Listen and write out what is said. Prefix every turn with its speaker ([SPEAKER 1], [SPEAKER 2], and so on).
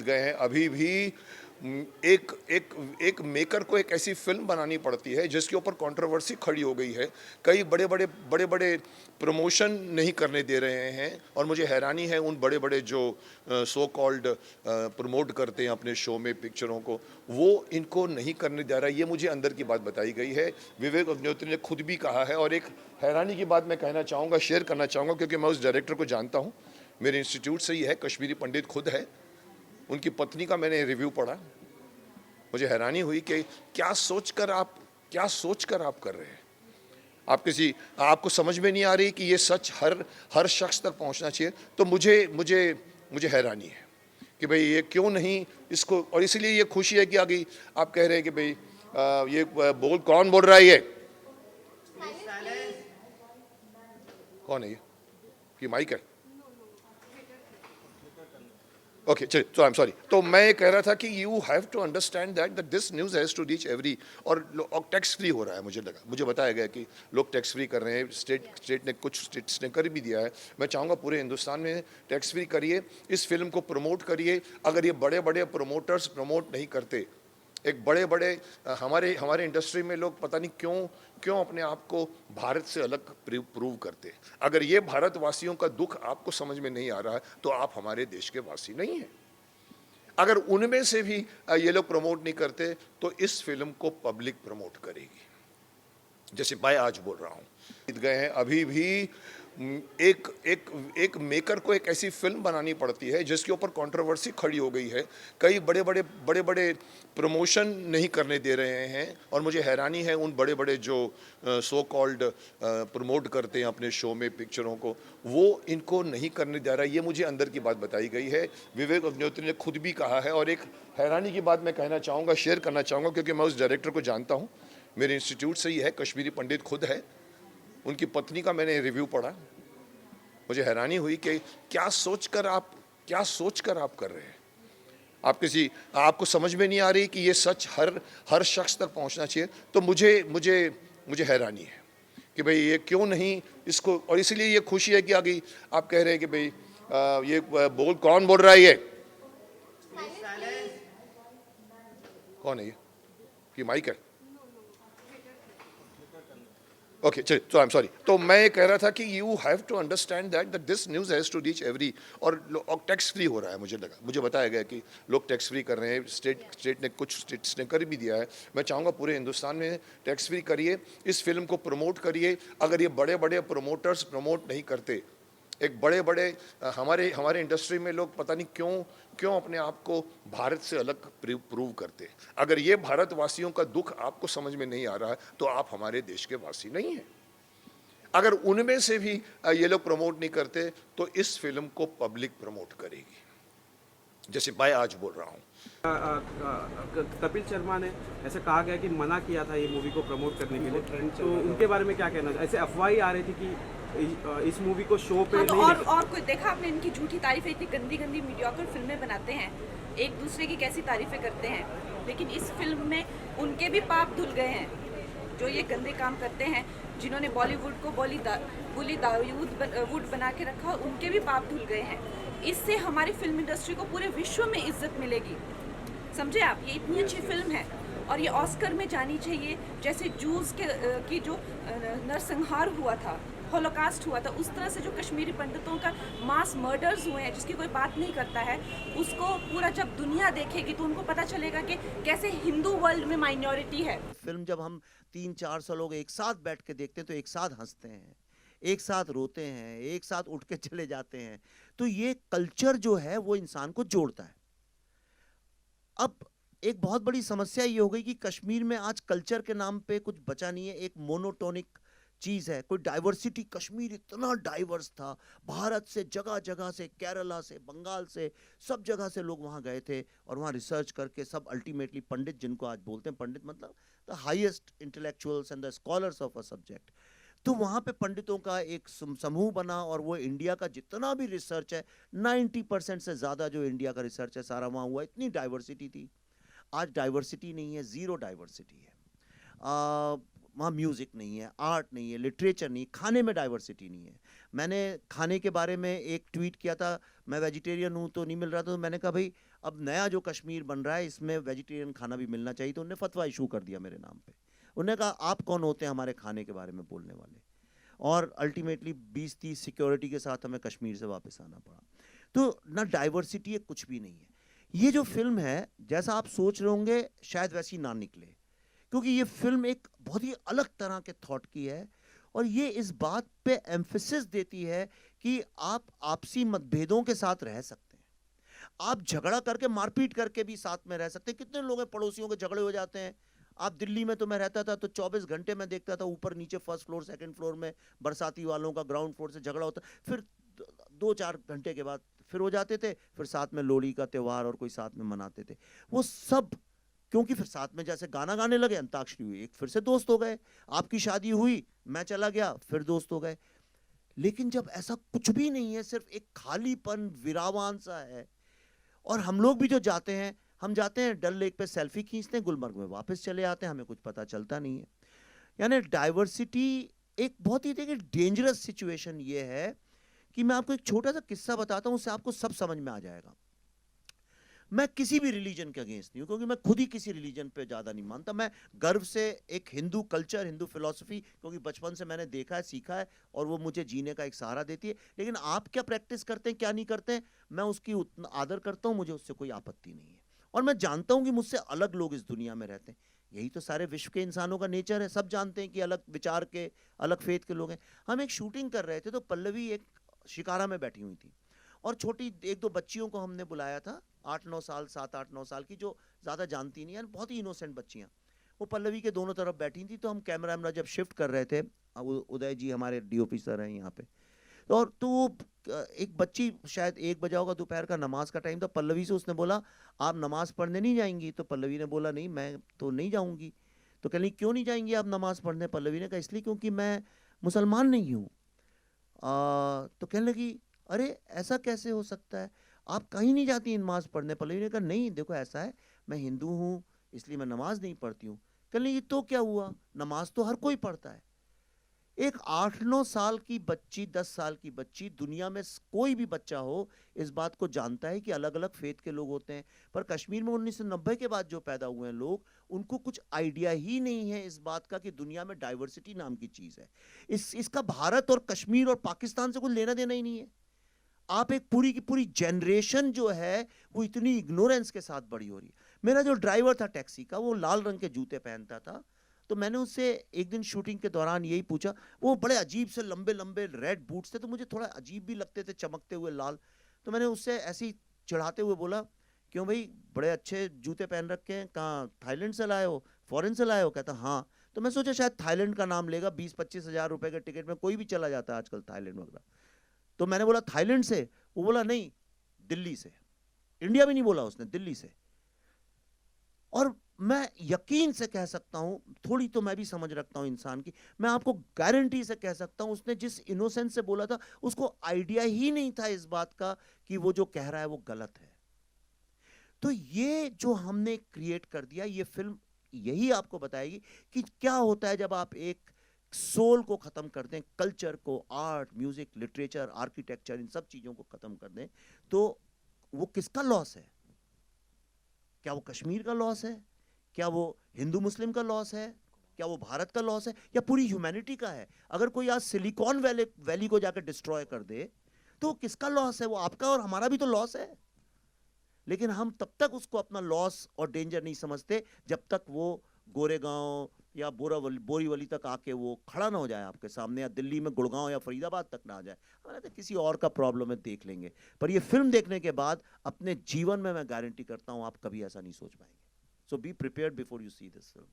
[SPEAKER 1] गए हैं। अभी भी एक एक एक मेकर को एक ऐसी फिल्म बनानी पड़ती है जिसके ऊपर कंट्रोवर्सी खड़ी हो गई है। कई बड़े बड़े प्रमोशन नहीं करने दे रहे हैं और मुझे हैरानी है उन बड़े बड़े जो सो कॉल्ड प्रमोट करते हैं अपने शो में पिक्चरों को, वो इनको नहीं करने दे रहा है। ये मुझे अंदर की बात बताई गई है। विवेक अग्निहोत्री ने खुद भी कहा है। और एक हैरानी की बात मैं कहना चाहूँगा, शेयर करना चाहूँगा, क्योंकि मैं उस डायरेक्टर को जानता हूँ, मेरे इंस्टीट्यूट से ही है, कश्मीरी पंडित खुद है। उनकी पत्नी का मैंने रिव्यू पढ़ा, मुझे हैरानी हुई कि क्या सोचकर आप कर रहे हैं। आपको समझ में नहीं आ रही कि ये सच हर शख्स तक पहुंचना चाहिए। तो मुझे हैरानी है कि भाई ये क्यों नहीं इसको, और इसलिए ये खुशी है कि आगे आप कह रहे हैं कि भाई ये कौन बोल रहा है, कौन है ये माइक है? ओके, चलिए, तो आई एम सॉरी। तो मैं ये कह रहा था कि you have to understand that this news has to reach every, और टैक्स फ्री हो रहा है। मुझे बताया गया कि लोग टैक्स फ्री कर रहे हैं। स्टेट ने, कुछ स्टेट्स ने कर भी दिया है। मैं चाहूँगा पूरे हिंदुस्तान में टैक्स फ्री करिए, इस फिल्म को प्रमोट करिए। अगर ये बड़े बड़े प्रमोटर्स प्रमोट नहीं करते, एक बड़े बड़े हमारे इंडस्ट्री में लोग पता नहीं क्यों अपने आप को भारत से अलग प्रूव करते। अगर ये भारतवासियों का दुख आपको समझ में नहीं आ रहा है तो आप हमारे देश के वासी नहीं हैं। अगर उनमें से भी ये लोग प्रमोट नहीं करते तो इस फिल्म को पब्लिक प्रमोट करेगी, जैसे मैं आज बोल रहा हूँ। जीत गए हैं। अभी भी एक मेकर को एक ऐसी फिल्म बनानी पड़ती है जिसके ऊपर कंट्रोवर्सी खड़ी हो गई है। कई बड़े बड़े प्रमोशन नहीं करने दे रहे हैं और मुझे हैरानी है उन बड़े बड़े जो सो कॉल्ड प्रमोट करते हैं अपने शो में पिक्चरों को, वो इनको नहीं करने दे रहा है। ये मुझे अंदर की बात बताई गई है। विवेक अग्निहोत्री ने खुद भी कहा है। और एक हैरानी की बात मैं कहना चाहूँगा, शेयर करना चाहूँगा, क्योंकि मैं उस डायरेक्टर को जानता हूँ, मेरे इंस्टीट्यूट से ही है, कश्मीरी पंडित खुद है। उनकी पत्नी का मैंने रिव्यू पढ़ा, मुझे हैरानी हुई कि क्या सोचकर आप कर रहे हैं। आपको समझ में नहीं आ रही कि ये सच हर शख्स तक पहुंचना चाहिए। तो मुझे हैरानी है कि भाई ये क्यों नहीं इसको, और इसलिए ये खुशी है कि आगे आप कह रहे हैं कि भाई ये कौन बोल रहा है, कौन है ये माइक है? ओके, चलिए, तो आई एम सॉरी। तो मैं ये कह रहा था कि you have to understand that this news has to reach every, और टैक्स फ्री हो रहा है। मुझे बताया गया कि लोग टैक्स फ्री कर रहे हैं। स्टेट ने, कुछ स्टेट्स ने कर भी दिया है। मैं चाहूँगा पूरे हिंदुस्तान में टैक्स फ्री करिए, इस फिल्म को प्रमोट करिए। अगर ये बड़े बड़े प्रमोटर्स प्रमोट नहीं करते, एक बड़े बड़े हमारे इंडस्ट्री में लोग पता नहीं क्यों अपने आप को भारत से अलग प्रूव करते। अगर ये भारतवासियों का दुख आपको समझ में नहीं आ रहा है तो आप हमारे देश के वासी नहीं हैं। अगर उनमें से भी ये लोग प्रमोट नहीं करते तो इस फिल्म को पब्लिक प्रमोट करेगी, जैसे मैं आज बोल रहा हूँ।
[SPEAKER 2] कपिल शर्मा ने ऐसा कहा गया कि मना किया था ये मूवी को प्रमोट करने के लिए, तो उनके बारे में क्या कहना है? ऐसे अफवाहें आ रही थी कि इस मूवी को शो पे नहीं
[SPEAKER 3] और कोई देखा आपने इनकी झूठी तारीफें, इतनी गंदी गंदी मीडियोकर फिल्में बनाते हैं, एक दूसरे की कैसी तारीफें करते हैं, लेकिन इस फिल्म में उनके भी पाप धुल गए हैं जो ये गंदे काम करते हैं, जिन्होंने बॉलीवुड को वुड बना के रखा, उनके भी पाप धुल गए हैं। इससे हमारी फिल्म इंडस्ट्री को पूरे विश्व में इज्जत मिलेगी, समझे आप? ये इतनी अच्छी फिल्म है और ये ऑस्कर में जानी चाहिए। जैसे जूस की जो नरसंहार हुआ था, होलोकास्ट हुआ था, उस तरह से जो कश्मीरी पंडितों का मास मर्डर्स हुए हैं जिसकी कोई बात नहीं करता है, उसको पूरा जब दुनिया देखेगी तो उनको पता चलेगा कि कैसे हिंदू वर्ल्ड में माइनॉरिटी है।
[SPEAKER 4] फिल्म जब हम 300-400 लोग एक साथ बैठ के देखते हैं तो एक साथ हंसते हैं, एक साथ रोते हैं, एक साथ उठ के चले जाते हैं। तो ये कल्चर जो है वो इंसान को जोड़ता है। अब एक बहुत बड़ी समस्या ये हो गई कि कश्मीर में आज कल्चर के नाम पे कुछ बचा नहीं है, एक मोनोटोनिक चीज है, कोई डाइवर्सिटी। कश्मीर इतना डाइवर्स था, भारत से जगह जगह से, केरला से, बंगाल से, सब जगह से लोग वहां गए थे और वहां रिसर्च करके सब अल्टीमेटली पंडित, जिनको आज बोलते हैं पंडित मतलब the highest intellectuals and the scholars of a subject, तो वहां पे पंडितों का एक समूह बना और वो इंडिया का जितना भी रिसर्च है 90% से ज्यादा जो इंडिया का रिसर्च है सारा वहां हुआ। इतनी डाइवर्सिटी थी। आज डाइवर्सिटी नहीं है, जीरो डाइवर्सिटी है। वहाँ म्यूज़िक नहीं है, आर्ट नहीं है, लिटरेचर नहीं, खाने में डाइवर्सिटी नहीं है। मैंने खाने के बारे में एक ट्वीट किया था, मैं वेजिटेरियन हूँ तो नहीं मिल रहा था, तो मैंने कहा भाई अब नया जो कश्मीर बन रहा है इसमें वेजिटेरियन खाना भी मिलना चाहिए, तो उन्होंने फतवा इशू कर दिया मेरे नाम पे। उन्होंने कहा आप कौन होते हैं हमारे खाने के बारे में बोलने वाले, और अल्टीमेटली 20-30 सिक्योरिटी के साथ हमें कश्मीर से वापस आना पड़ा। तो ना डाइवर्सिटी है, कुछ भी नहीं है। ये जो फिल्म है जैसा आप सोच रहे होंगे शायद वैसी ना निकले, क्योंकि ये फिल्म एक बहुत ही अलग तरह के थॉट की है, और ये इस बात पे एम्फेसिस देती है कि आप आपसी मतभेदों के साथ रह सकते हैं, आप झगड़ा करके मारपीट करके भी साथ में रह सकते हैं। कितने लोग हैं पड़ोसियों के झगड़े हो जाते हैं। आप दिल्ली में तो मैं रहता था तो 24 घंटे में देखता था ऊपर नीचे फर्स्ट फ्लोर सेकंड फ्लोर में बरसाती वालों का ग्राउंड फ्लोर से झगड़ा होता, फिर 2-4 घंटे के बाद फिर हो जाते थे, फिर साथ में लोहड़ी का त्योहार और कोई साथ में मनाते थे। वो सब क्योंकि फिर साथ में जैसे गाना गाने लगे, अंताक्षरी हुई, एक फिर से दोस्त हो गए। आपकी शादी हुई, मैं चला गया, फिर दोस्त हो गए। लेकिन जब ऐसा कुछ भी नहीं है, सिर्फ एक खालीपन विरावान सा है, और हम लोग भी जो जाते हैं, हम जाते हैं डल लेक पे सेल्फी खींचते हैं, गुलमर्ग में वापस चले आते हैं, हमें कुछ पता चलता नहीं है। यानी डाइवर्सिटी एक बहुत ही देखिए डेंजरस सिचुएशन ये है कि मैं आपको एक छोटा सा किस्सा बताता हूं, उससे आपको सब समझ में आ जाएगा। मैं किसी भी रिलीजन के अगेंस्ट नहीं हूं, क्योंकि मैं खुद ही किसी रिलीजन पे ज़्यादा नहीं मानता। मैं गर्व से एक हिंदू कल्चर, हिंदू फिलॉसफी, क्योंकि बचपन से मैंने देखा है, सीखा है, और वो मुझे जीने का एक सहारा देती है। लेकिन आप क्या प्रैक्टिस करते हैं, क्या नहीं करते हैं, मैं उसकी उतना आदर करता हूँ, मुझे उससे कोई आपत्ति नहीं है। और मैं जानता हूँ कि मुझसे अलग लोग इस दुनिया में रहते हैं। यही तो सारे विश्व के इंसानों का नेचर है, सब जानते हैं कि अलग विचार के, अलग फेथ के लोग हैं। हम एक शूटिंग कर रहे थे, तो पल्लवी एक शिकारा में बैठी हुई थी, और छोटी 1-2 बच्चियों को हमने बुलाया था, 8-9 साल, 7-8-9 साल की, जो ज़्यादा जानती नहीं है, बहुत ही इनोसेंट बच्चियाँ। वो पल्लवी के दोनों तरफ बैठी थी। तो हम कैमरा जब शिफ्ट कर रहे थे, उदय जी हमारे डीओपी सर हैं यहाँ पे, और तो वो एक बच्ची, शायद 1 बजा होगा, दोपहर का नमाज का टाइम था, पल्लवी से उसने बोला आप नमाज पढ़ने नहीं जाएंगी? तो पल्लवी ने बोला नहीं, मैं तो नहीं जाऊँगी। तो कह रही क्यों नहीं जाएंगी आप नमाज पढ़ने? पल्लवी ने कहा इसलिए क्योंकि मैं मुसलमान नहीं हूँ। तो कहने लगी अरे ऐसा कैसे हो सकता है, आप कहीं नहीं जाती नमाज पढ़ने? पल्लवी ने कहा नहीं, देखो ऐसा है, मैं हिंदू हूँ इसलिए मैं नमाज नहीं पढ़ती हूँ। कहने लगी तो क्या हुआ, नमाज तो हर कोई पढ़ता है। एक 8-9 साल की बच्ची, 10 साल की बच्ची, दुनिया में कोई भी बच्चा हो इस बात को जानता है कि अलग अलग फेथ के लोग होते हैं। पर कश्मीर में 1990 के बाद जो पैदा हुए हैं लोग, उनको कुछ आइडिया ही नहीं है इस बात का कि दुनिया में डाइवर्सिटी नाम की चीज़ है। इसका भारत और कश्मीर और पाकिस्तान से कुछ लेना देना ही नहीं है। आप एक पूरी की पूरी जनरेशन जो है वो इतनी इग्नोरेंस के साथ बड़ी हो रही है। मेरा जो ड्राइवर था टैक्सी का, वो लाल रंग के जूते पहनता था, तो मैंने उससे एक दिन शूटिंग के दौरान यही पूछा। वो बड़े अजीब से लंबे लंबे रेड बूट्स थे, तो मुझे थोड़ा अजीब भी लगते थे, चमकते हुए लाल। तो मैंने उससे ऐसे ही चिढ़ाते हुए बोला क्यों भाई बड़े अच्छे जूते पहन रखे हैं, कहाँ थाईलैंड से लाए हो, फॉरेन से लाए हो? कहता हाँ। तो मैं सोचा शायद थाईलैंड का नाम लेगा, 20-25 हज़ार रुपए के टिकट में कोई भी चला जाता है आजकल थाईलैंड वगैरह। तो मैंने बोला थाईलैंड से? वो बोला नहीं, दिल्ली से। इंडिया भी नहीं बोला उसने, दिल्ली से। और मैं यकीन से कह सकता हूं, थोड़ी तो मैं भी समझ रखता हूं इंसान की, मैं आपको गारंटी से कह सकता हूं उसने जिस इनोसेंस से बोला था, उसको आइडिया ही नहीं था इस बात का कि वो जो कह रहा है वो गलत है। तो ये जो हमने क्रिएट कर दिया, ये फिल्म यही आपको बताएगी कि क्या होता है जब आप एक सोल को खत्म कर दें, कल्चर को, आर्ट, म्यूजिक, लिटरेचर, आर्किटेक्चर, इन सब चीजों को खत्म कर दें, तो वो किसका लॉस है? क्या वो कश्मीर का लॉस है? क्या वो हिंदू मुस्लिम का लॉस है? क्या वो भारत का लॉस है? या पूरी ह्यूमैनिटी का है? अगर कोई आज सिलिकॉन वैली को जाकर डिस्ट्रॉय कर दे तो किसका लॉस है? वो आपका और हमारा भी तो लॉस है। लेकिन हम तब तक उसको अपना लॉस और डेंजर नहीं समझते जब तक वो गोरेगांव या बोरीवली तक आके वो खड़ा ना हो जाए आपके सामने, या दिल्ली में गुड़गांव या फरीदाबाद तक ना आ जाए। हमारे तो किसी और का प्रॉब्लम है, देख लेंगे। पर ये फिल्म देखने के बाद अपने जीवन में मैं गारंटी करता हूं आप कभी ऐसा नहीं सोच पाएंगे। So be prepared before you see this film.